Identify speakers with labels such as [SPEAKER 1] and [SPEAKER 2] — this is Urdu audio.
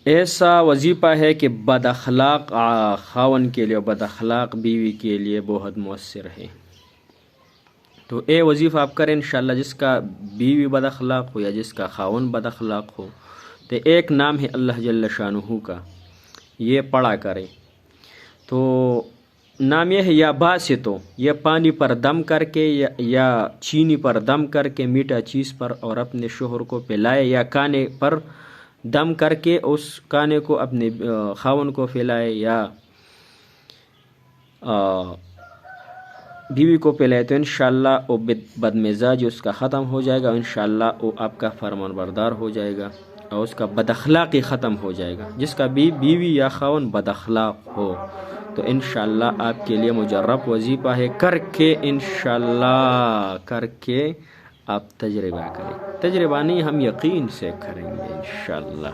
[SPEAKER 1] ایسا وظیفہ ہے کہ بد اخلاق خاون کے لیے اور بد اخلاق بیوی کے لیے بہت مؤثر ہے۔ تو اے وظیفہ آپ کریں انشاءاللہ، جس کا بیوی بد اخلاق ہو یا جس کا خاون بد اخلاق ہو، تو ایک نام ہے اللہ جل شانہ کا، یہ پڑھا کریں۔ تو نام یہ ہے یا باسطو، یہ پانی پر دم کر کے یا چینی پر دم کر کے میٹھا چیز پر اور اپنے شوہر کو پلائے، یا کانے پر دم کر کے اس کانے کو اپنے خاون کو پلائے یا بیوی کو پلائے، تو انشاءاللہ وہ بد مزاجی اس کا ختم ہو جائے گا، انشاءاللہ وہ آپ کا فرمان بردار ہو جائے گا اور اس کا بد اخلاقی ختم ہو جائے گا۔ جس کا بیوی یا خاون بد اخلاق ہو تو انشاءاللہ آپ کے لیے مجرب وظیفہ ہے، کر کے انشاءاللہ کر کے آپ تجربہ کریں، تجربہ نہیں ہم یقین سے کریں گے انشاءاللہ۔